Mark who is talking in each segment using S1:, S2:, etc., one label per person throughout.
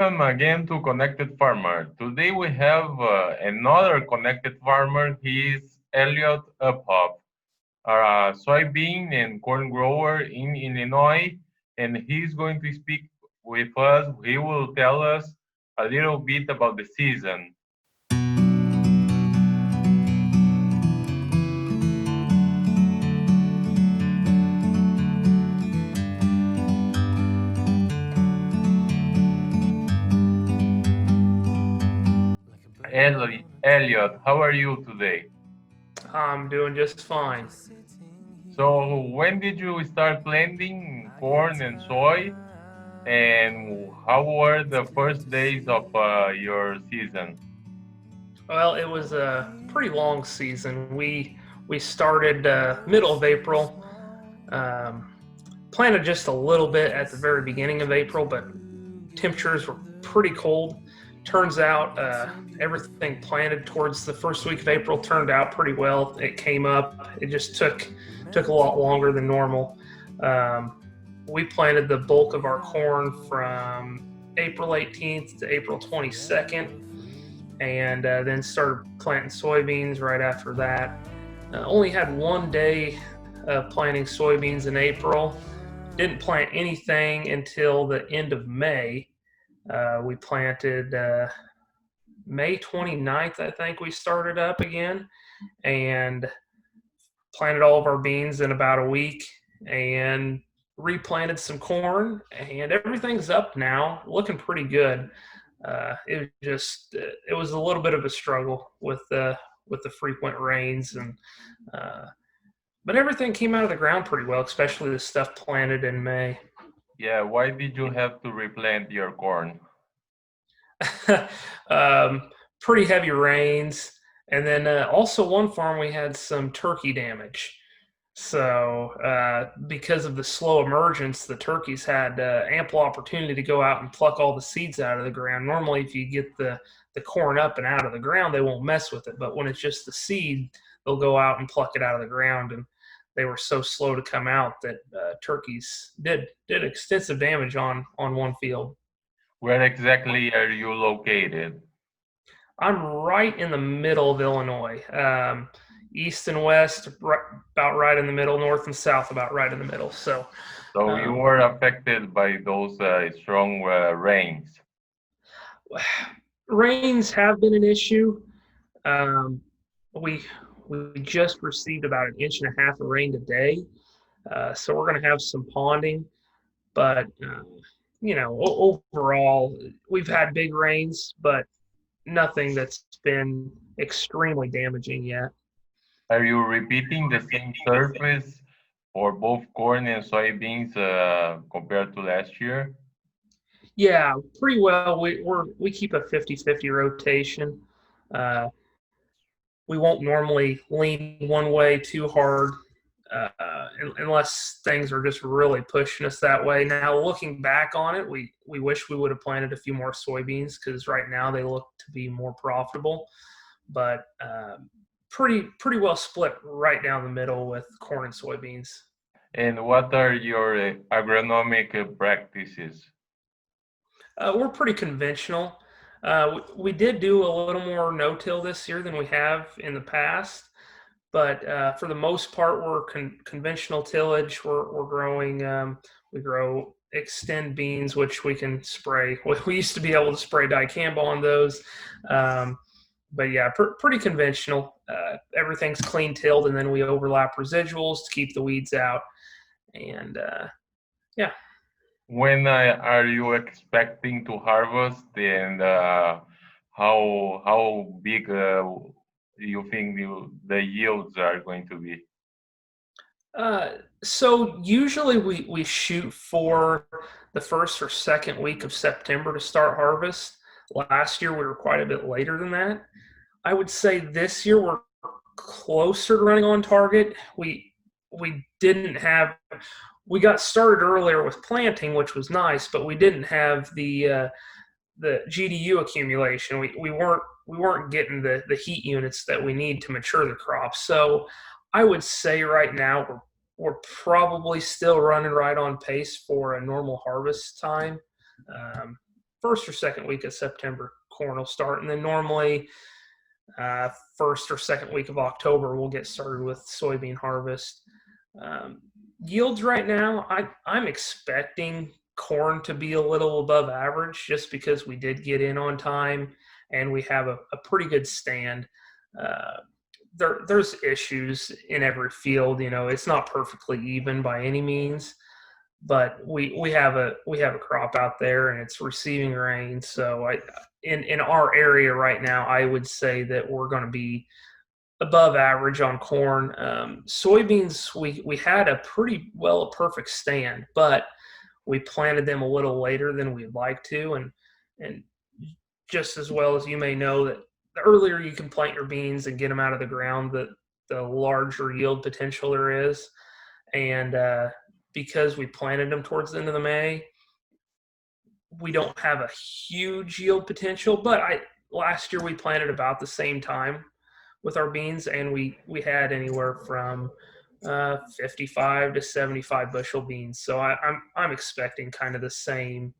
S1: Welcome again to Connected Farmer. Today we have another Connected Farmer. He is Elliot Uphoff, a soybean and corn grower in Illinois, and he's going to speak with us. He will tell us a little bit about the season. Elliot, how are you today?
S2: I'm doing just fine.
S1: So, when did you start planting corn and soy, and how were the first days of your season?
S2: Well, it was a pretty long season. We started middle of April, um, planted just a little bit at the very beginning of April, but temperatures were pretty cold. Turns out everything planted towards the first week of April turned out pretty well. It came up. It just took a lot longer than normal. Um, we planted the bulk of our corn from April 18th to April 22nd, and then started planting soybeans right after that. Only had one day of planting soybeans in April. Didn't plant anything until the end of May. We planted May 29th, I think we started up again, and planted all of our beans in about a week and replanted some corn, and everything's up now, looking pretty good. It was a little bit of a struggle with the frequent rains, and uh, but everything came out of the ground pretty well, especially the stuff planted in May.
S1: Yeah, why did you have to replant your corn?
S2: um, Pretty heavy rains, and then also one farm we had some turkey damage. So because of the slow emergence, the turkeys had ample opportunity to go out and pluck all the seeds out of the ground. Normally, if you get the corn up and out of the ground, they won't mess with it. But when it's just the seed, they'll go out and pluck it out of the ground. And they were so slow to come out that turkeys did extensive damage on one field.
S1: Where exactly are you located?
S2: I'm right in the middle of Illinois, east and west, about right in the middle, north and south, about right in the middle. So,
S1: So you
S2: um,
S1: were affected by those strong rains.
S2: rains have been an issue. Um, we we just received about an inch and a half of rain today, so we're going to have some ponding. But overall, we've had big rains, but nothing that's been extremely damaging yet.
S1: Are you repeating the same surface for both corn and soybeans compared to last year?
S2: Yeah, pretty well. We keep a 50-50 rotation. Uh, we won't normally lean one way too hard unless things are just really pushing us that way. Now, looking back on it, we wish we would have planted a few more soybeans because right now they look to be more profitable. But pretty well split right down the middle with corn and soybeans.
S1: And what are your agronomic practices?
S2: We're pretty conventional. We did do a little more no-till this year than we have in the past, but for the most part, we're conventional tillage. We're growing. We grow extend beans, which we can spray. We used to be able to spray dicamba on those, um, but yeah, pretty conventional. Everything's clean tilled, and then we overlap residuals to keep the weeds out. And yeah.
S1: When are you expecting to harvest, and how big you think the yields are going to be?
S2: Uh, so usually we shoot for the first or second week of September to start harvest. Last year we were quite a bit later than that. I would say this year we're closer to running on target. We didn't have we got started earlier with planting, which was nice, but we didn't have the GDU accumulation. We weren't getting the heat units that we need to mature the crop. So I would say right now we're probably still running right on pace for a normal harvest time. Um, first or second week of September, corn will start, and then normally first or second week of October we'll get started with soybean harvest. Yields right now, I'm expecting corn to be a little above average just because we did get in on time and we have a pretty good stand. There's issues in every field. It's not perfectly even by any means, but we have a crop out there and it's receiving rain. So in our area right now, I would say that we're going to be above average on corn. Soybeans, we had a perfect stand, but we planted them a little later than we'd like to, and just as well as you may know that the earlier you can plant your beans and get them out of the ground, the larger yield potential there is. And because we planted them towards the end of the May, we don't have a huge yield potential. But last year we planted about the same time with our beans, and we had anywhere from 55 to 75 bushel beans. So I'm expecting kind of the same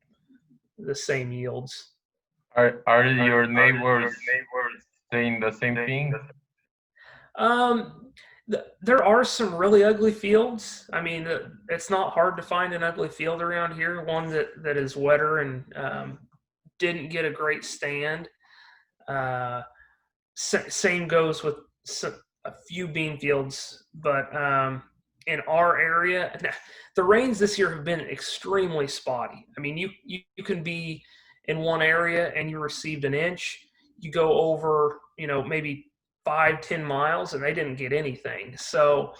S2: yields.
S1: Are your neighbors saying the same thing?
S2: There are some really ugly fields. I mean, it's not hard to find an ugly field around here, one that is wetter and didn't get a great stand. Same goes with a few bean fields, but in our area, the rains this year have been extremely spotty. I mean, you can be in one area and you received an inch. You go over, maybe 5-10 miles and they didn't get anything. So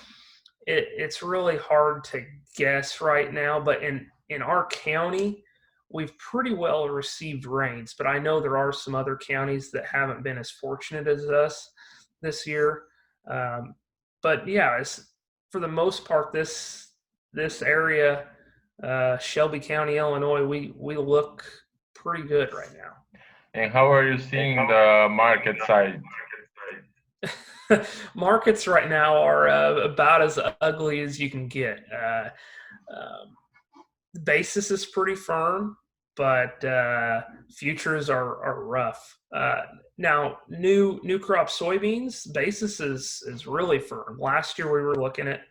S2: it's really hard to guess right now. But in our county, we've pretty well received rains. But I know there are some other counties that haven't been as fortunate as us this year. But yeah, for the most part, this area, Shelby County, Illinois, we look pretty good right now.
S1: And how are you seeing the market side?
S2: Markets right now are about as ugly as you can get. The basis is pretty firm, but futures are rough. Now, new crop soybeans basis is really firm. Last year we were looking at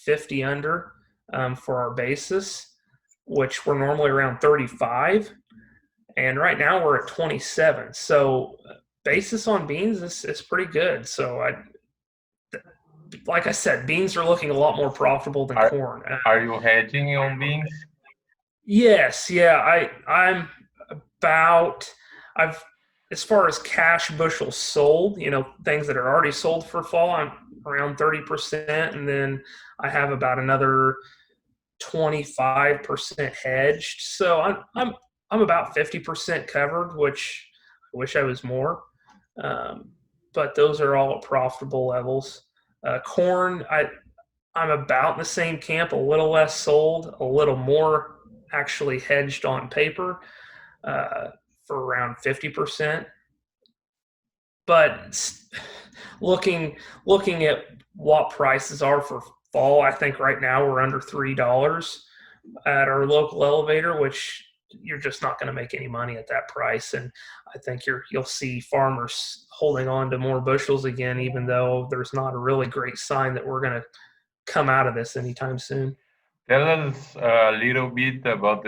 S2: 50 under for our basis, which we're normally around 35, and right now we're at 27. So basis on beans is pretty good. So like I said, beans are looking a lot more profitable than corn.
S1: Are you hedging on beans?
S2: Yes, yeah. As far as cash bushels sold, things that are already sold for fall, I'm around 30%, and then I have about another 25% hedged. So I'm about 50% covered, which I wish I was more. But those are all at profitable levels. Corn, I'm about in the same camp, a little less sold, a little more actually hedged on paper for around 50%. But looking at what prices are for fall, I think right now we're under $3 at our local elevator, which you're just not going to make any money at that price. And I think you'll see farmers holding on to more bushels again, even though there's not a really great sign that we're going to come out of this anytime soon.
S1: Tell us a little bit about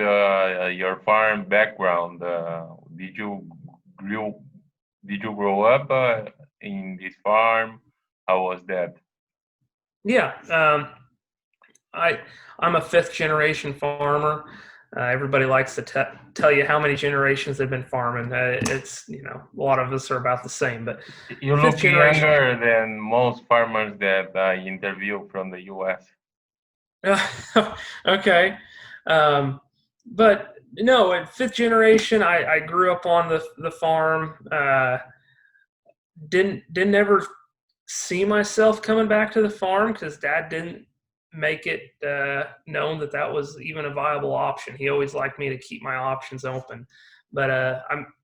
S1: your farm background. Did you grow up in this farm? How was that?
S2: Yeah, I'm a fifth generation farmer. Everybody likes to tell you how many generations they've been farming. It's a lot of us are about the same. But
S1: you look younger than most farmers that I interview from the U.S.
S2: Okay, but no, at fifth generation, I grew up on the farm. Didn't ever see myself coming back to the farm because Dad didn't make it known that was even a viable option. He always liked me to keep my options open. But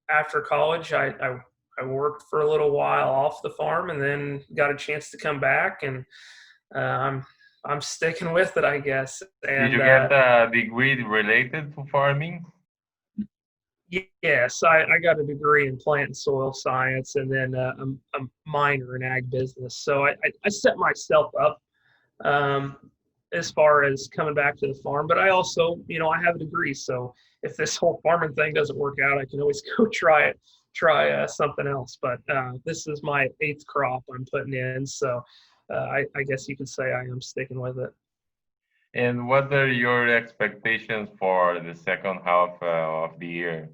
S2: after college, I worked for a little while off the farm and then got a chance to come back, and I'm sticking with it, I guess. And,
S1: did you get a degree related to farming?
S2: Yes, I got a degree in plant and soil science, and then a minor in ag business. So I set myself up um, as far as coming back to the farm. But I also, I have a degree. So if this whole farming thing doesn't work out, I can always go try something else. But this is my 8th crop I'm putting in. So I guess you could say I am sticking with it.
S1: And what are your expectations for the second half of the year?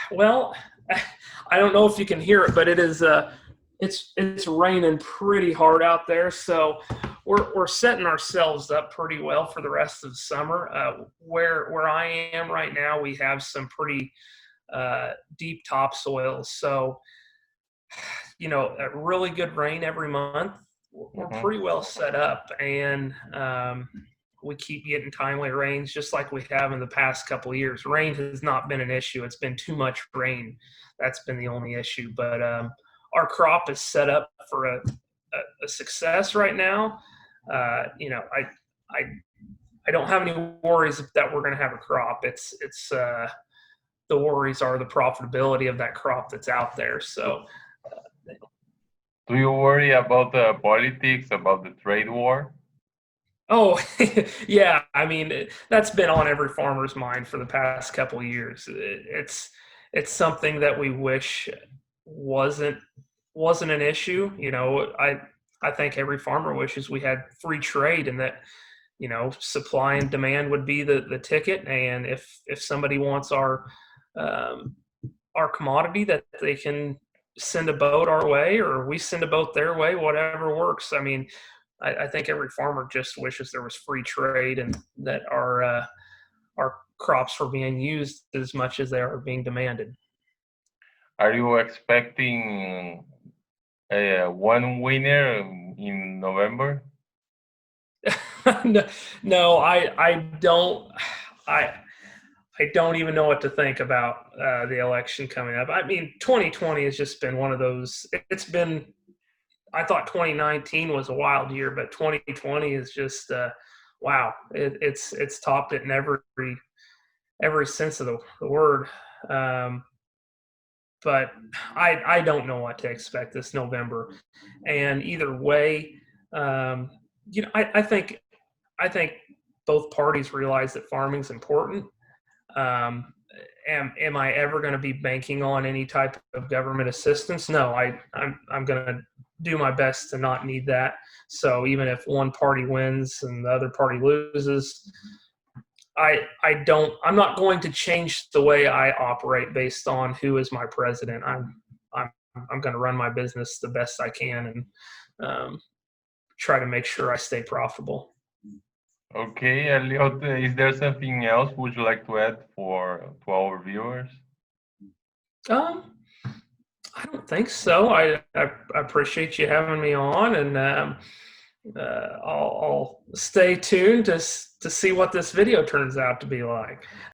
S2: Well, I don't know if you can hear it, but it's raining pretty hard out there, so we're setting ourselves up pretty well for the rest of the summer. Where I am right now, we have some pretty deep topsoils, so a really good rain every month. We're pretty well set up, and we keep getting timely rains just like we have in the past couple of years. Rain has not been an issue. It's been too much rain. That's been the only issue. But our crop is set up for a success right now. I don't have any worries that we're going to have a crop. It's the worries are the profitability of that crop that's out there. So,
S1: do you worry about the politics, about the trade war?
S2: oh, yeah. I mean, that's been on every farmer's mind for the past couple of years. It's something that we wish wasn't an issue. I think every farmer wishes we had free trade, and that supply and demand would be the ticket. And if somebody wants our commodity, that they can send a boat our way, or we send a boat their way, whatever works. I mean, I think every farmer just wishes there was free trade, and that our crops were being used as much as they are being demanded.
S1: Are you expecting one winner in November?
S2: No, I don't. I don't even know what to think about the election coming up. I mean, 2020 has just been one of those. It's been. I thought 2019 was a wild year, but 2020 is just wow. It's topped it in every sense of the word. But I don't know what to expect this November, and either way, I think both parties realize that farming's important. Am I ever going to be banking on any type of government assistance? No, I'm going to do my best to not need that. So even if one party wins and the other party loses, I'm not going to change the way I operate based on who is my president. I'm going to run my business the best I can, and try to make sure I stay profitable.
S1: Okay, Elliot, is there something else would you like to add to our viewers?
S2: I don't think so. I appreciate you having me on, and I'll stay tuned to see what this video turns out to be like.